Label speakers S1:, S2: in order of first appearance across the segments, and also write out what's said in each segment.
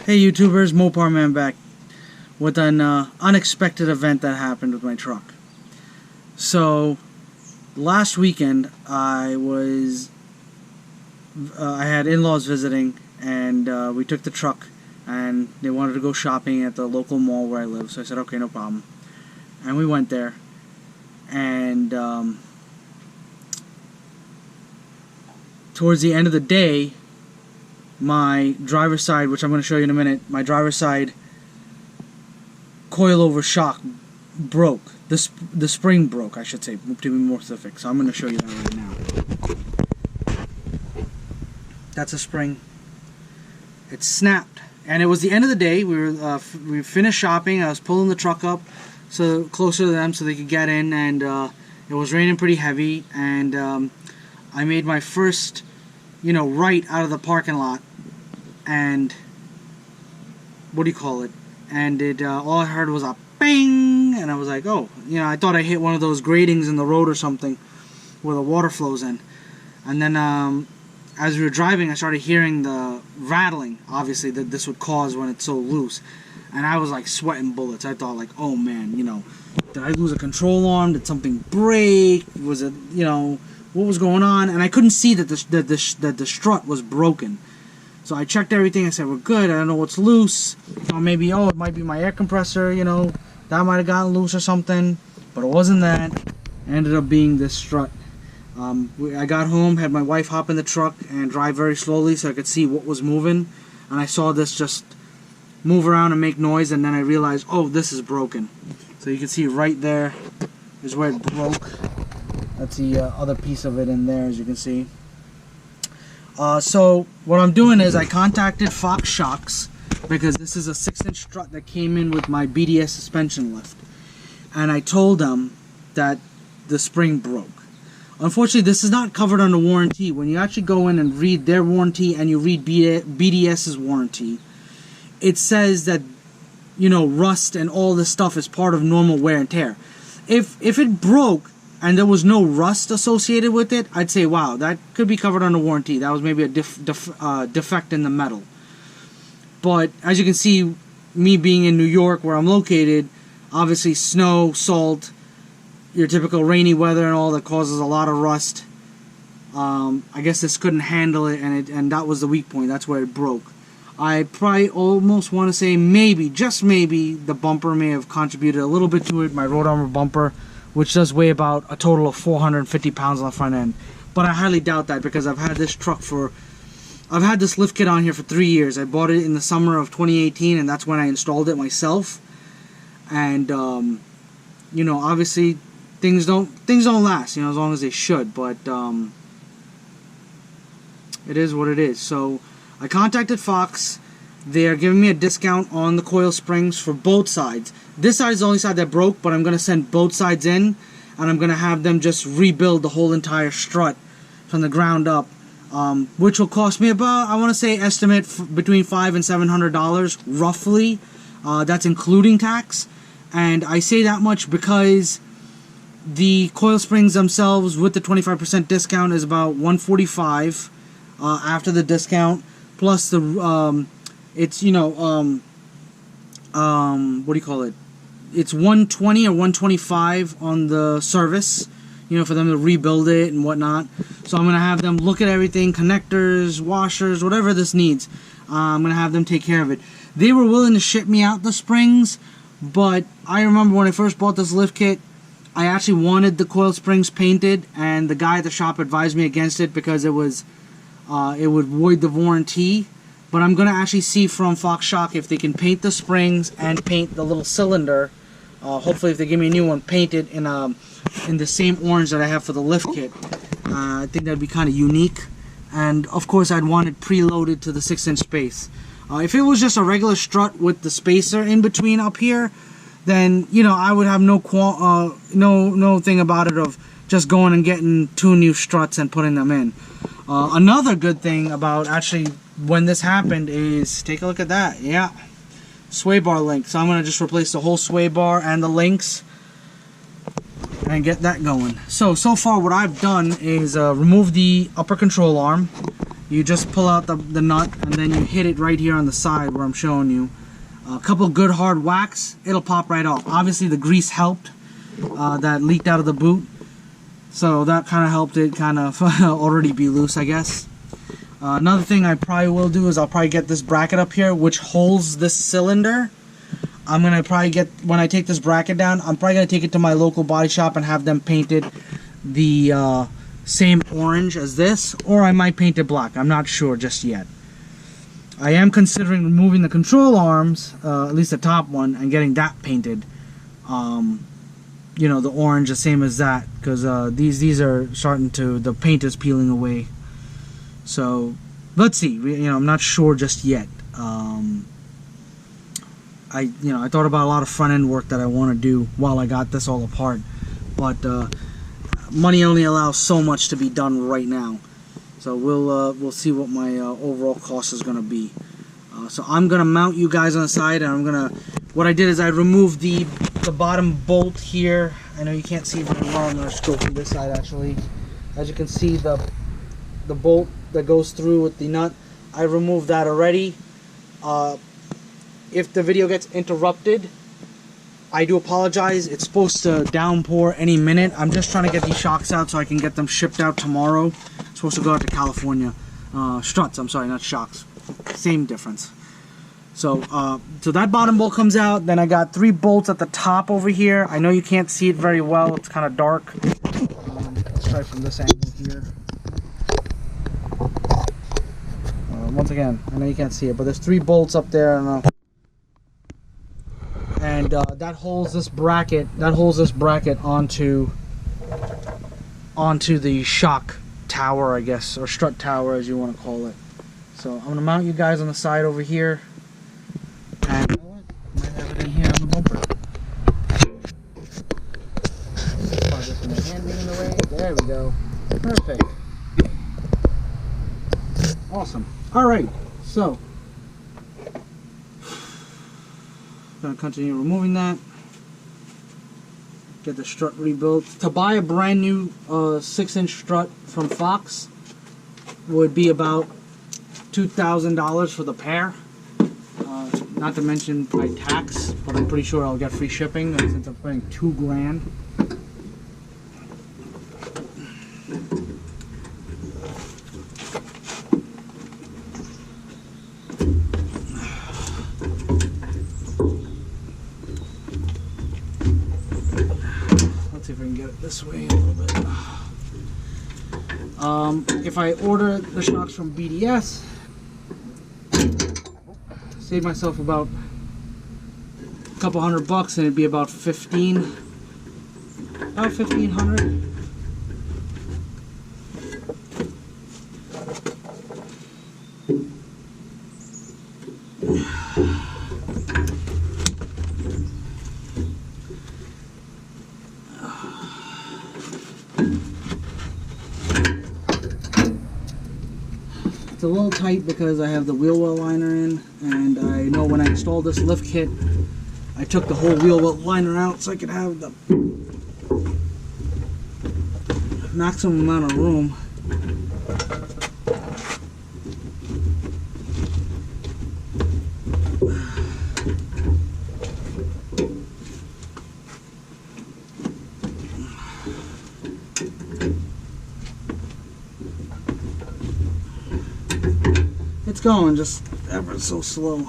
S1: Hey YouTubers, Mopar Man back with an unexpected event that happened with my truck. So last weekend I had in-laws visiting, and we took the truck and they wanted to go shopping at the local mall where I live, so I said okay, no problem. And we went there, and towards the end of the day, my driver's side, which I'm going to show you in a minute, my driver's side coilover shock broke. The spring broke, I should say, to be more specific. So I'm going to show you that right now. That's a spring. It snapped, and it was the end of the day. We finished shopping. I was pulling the truck up so closer to them so they could get in, and it was raining pretty heavy. And I made my first, right out of the parking lot. And and it all I heard was a bang, and I was like, oh, I thought I hit one of those gratings in the road or something where the water flows in. And then as we were driving, I started hearing the rattling, obviously, that this would cause when it's so loose. And I was like sweating bullets. I thought, like, oh man, did I lose a control arm? Did something break? Was it, what was going on? And I couldn't see that the strut was broken. So I checked everything. I said, we're good. I don't know what's loose. Or maybe, it might be my air compressor, that might have gotten loose or something. But it wasn't that. It ended up being this strut. I got home, had my wife hop in the truck and drive very slowly so I could see what was moving. And I saw this just move around and make noise, and then I realized, oh, this is broken. So you can see right there is where it broke. That's the other piece of it in there, as you can see. So what I'm doing is I contacted foxshocks, because this is a 6-inch strut that came in with my BDS suspension lift, and I told them that the spring broke. Unfortunately, this is not covered under warranty. When you actually go in and read their warranty and you read BDS's warranty, it says that rust and all this stuff is part of normal wear and tear. If it broke and there was no rust associated with it, I'd say, wow, that could be covered under warranty. That was maybe a defect in the metal. But as you can see, me being in New York where I'm located, obviously snow, salt, your typical rainy weather and all that causes a lot of rust. I guess this couldn't handle it, and that was the weak point. That's where it broke. I probably almost want to say maybe, just maybe, the bumper may have contributed a little bit to it, my road armor bumper, which does weigh about a total of 450 pounds on the front end. But I highly doubt that, because I've had this lift kit on here for 3 years. I bought it in the summer of 2018, and that's when I installed it myself. And obviously things don't last, as long as they should. But it is what it is. So I contacted Fox. They're giving me a discount on the coil springs for both sides. This side is the only side that broke, but I'm going to send both sides in, and I'm going to have them just rebuild the whole entire strut from the ground up, which will cost me about, I want to say, estimate between $500 and $700, roughly. That's including tax. And I say that much because the coil springs themselves with the 25% discount is about $145 after the discount, plus the it's it's $120 or $125 on the service, for them to rebuild it and whatnot. So I'm gonna have them look at everything, connectors, washers, whatever this needs. I'm gonna have them take care of it. They were willing to ship me out the springs, but I remember when I first bought this lift kit, I actually wanted the coil springs painted, and the guy at the shop advised me against it because it would void the warranty. But I'm going to actually see from Foxshock if they can paint the springs and paint the little cylinder. Hopefully, if they give me a new one, paint it in the same orange that I have for the lift kit. I think that would be kind of unique. And, of course, I'd want it preloaded to the 6-inch space. If it was just a regular strut with the spacer in between up here, then, I would have no thing about it of just going and getting 2 new struts and putting them in. Another good thing about actually when this happened is, take a look at that. Yeah, sway bar link. So I'm going to just replace the whole sway bar and the links and get that going. So far what I've done is remove the upper control arm You just pull out the nut and then you hit it right here on the side where I'm showing you. A couple good hard whacks, it'll pop right off. Obviously the grease helped, that leaked out of the boot. So that kind of helped it kind of already be loose, I guess. Another thing I probably will do is I'll probably get this bracket up here which holds this cylinder. I'm going to probably get, when I take this bracket down, I'm probably going to take it to my local body shop and have them paint it the same orange as this, or I might paint it black. I'm not sure just yet. I am considering removing the control arms, at least the top one, and getting that painted. You know, the orange the same as that, because these are starting to, the paint is peeling away. So let's see. You know, I'm not sure just yet. I thought about a lot of front end work that I want to do while I got this all apart, but money only allows so much to be done right now. So we'll see what my overall cost is going to be. So I'm going to mount you guys on the side, and what I did is I removed the bottom bolt here. I know you can't see very well. I'm going to just go from this side actually. As you can see, the bolt that goes through with the nut, I removed that already. If the video gets interrupted, I do apologize. It's supposed to downpour any minute. I'm just trying to get these shocks out so I can get them shipped out tomorrow. I'm supposed to go out to California. Struts, I'm sorry, not shocks. Same difference. So that bottom bolt comes out. Then I got 3 bolts at the top over here. I know you can't see it very well. It's kind of dark. Let's try from this angle here. Once again, I know you can't see it, but there's 3 bolts up there. I don't know. And that holds this bracket. That holds this bracket onto the shock tower, I guess, or strut tower, as you want to call it. So I'm gonna mount you guys on the side over here, and you know what? Might have it in here on the bumper. Just gonna hand me in the way. There we go. Perfect. Awesome. All right. So. Gonna continue removing that. Get the strut rebuilt. To buy a brand new 6-inch strut from Fox would be about $2,000 for the pair. Not to mention my tax, but I'm pretty sure I'll get free shipping since I'm paying $2 grand. If I can get it this way a little bit. If I order the shocks from BDS, save myself about a couple $100 and it'd be about $1,500. It's a little tight because I have the wheel well liner in, and I know when I installed this lift kit, I took the whole wheel well liner out so I could have the maximum amount of room. It's going just ever so slow.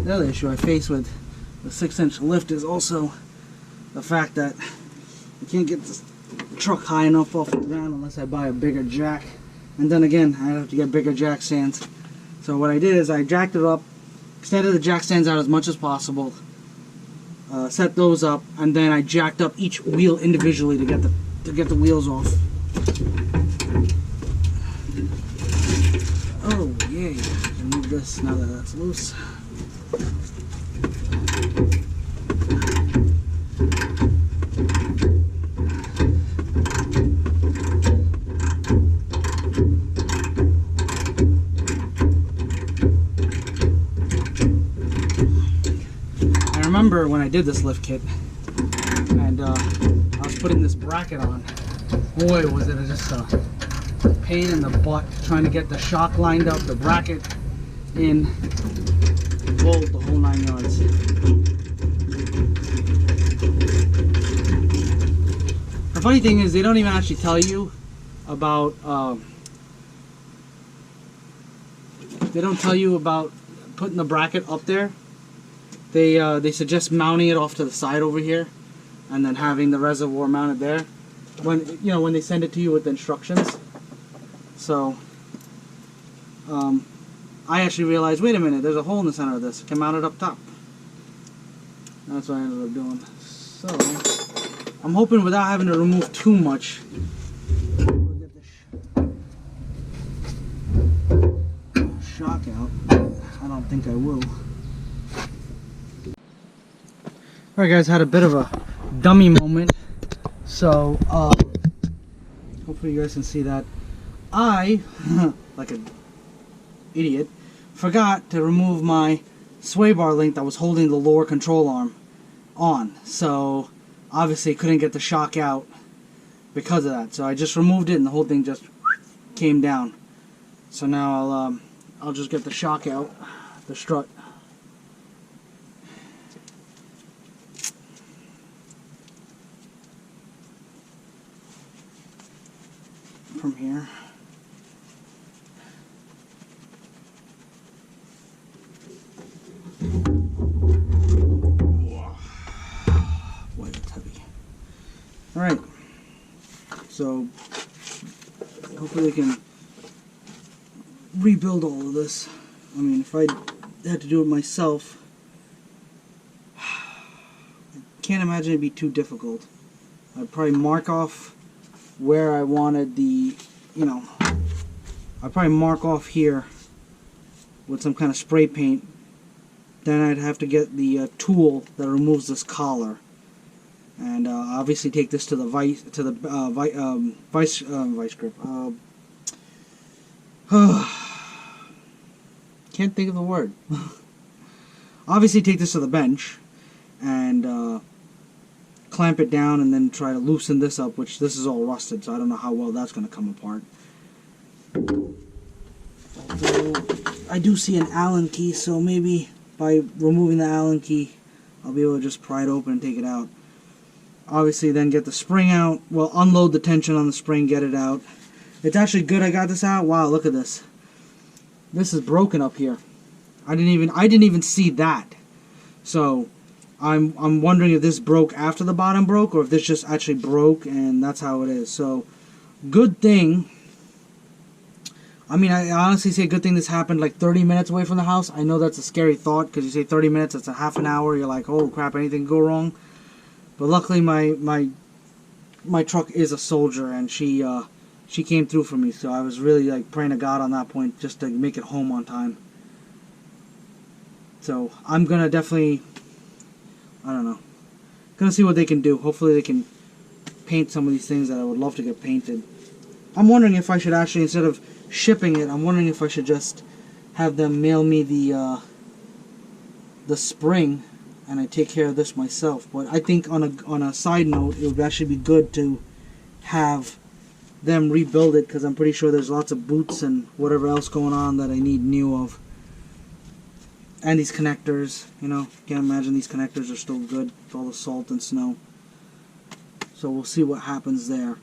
S1: The other issue I face with the 6-inch lift is also the fact that can't get this truck high enough off the ground unless I buy a bigger jack. And then again, I have to get bigger jack stands. So what I did is I jacked it up, extended the jack stands out as much as possible, set those up, and then I jacked up each wheel individually to get the wheels off. Oh yay! I can move this now that that's loose. I remember when I did this lift kit, and I was putting this bracket on. Boy, was it just a pain in the butt trying to get the shock lined up, the bracket in, bolt, the whole 9 yards. The funny thing is, they don't even actually tell you about. They don't tell you about putting the bracket up there. They suggest mounting it off to the side over here, and then having the reservoir mounted there. When they send it to you with the instructions. So I actually realized, wait a minute, there's a hole in the center of this. I can mount it up top. That's what I ended up doing. So I'm hoping without having to remove too much, we'll get this shock out. I don't think I will. Alright guys, had a bit of a dummy moment. So hopefully you guys can see that. I, like an idiot, forgot to remove my sway bar link that was holding the lower control arm on. So obviously couldn't get the shock out because of that. So I just removed it and the whole thing just came down. So now I'll just get the shock out, the strut. From here. Boy, that's heavy. Alright. So hopefully they can rebuild all of this. I mean, if I had to do it myself, I can't imagine it'd be too difficult. I'd probably mark off where I wanted the, I'd probably mark off here with some kind of spray paint. Then I'd have to get the tool that removes this collar, and obviously take this to the vice grip. Can't think of the word. Obviously take this to the bench and clamp it down, and then try to loosen this up, which this is all rusted, so I don't know how well that's going to come apart. Although I do see an Allen key, so maybe by removing the Allen key I'll be able to just pry it open and take it out. Obviously then get the spring out, well, unload the tension on the spring, get it out. It's actually good I got this out. Wow, look at this. This is broken up here. I didn't even see that. So I'm wondering if this broke after the bottom broke, or if this just actually broke and that's how it is. So, good thing. I mean, I honestly say good thing this happened like 30 minutes away from the house. I know that's a scary thought, because you say 30 minutes, it's a half an hour. You're like, oh crap, anything go wrong? But luckily my truck is a soldier, and she came through for me. So I was really like praying to God on that point just to make it home on time. So I'm gonna definitely, I don't know, gonna see what they can do. Hopefully they can paint some of these things that I would love to get painted. I'm wondering if I should actually, instead of shipping it, I'm wondering if I should just have them mail me the spring, and I take care of this myself. But I think on a side note, it would actually be good to have them rebuild it, because I'm pretty sure there's lots of boots and whatever else going on that I need new of. And these connectors, can't imagine these connectors are still good with all the salt and snow. So we'll see what happens there.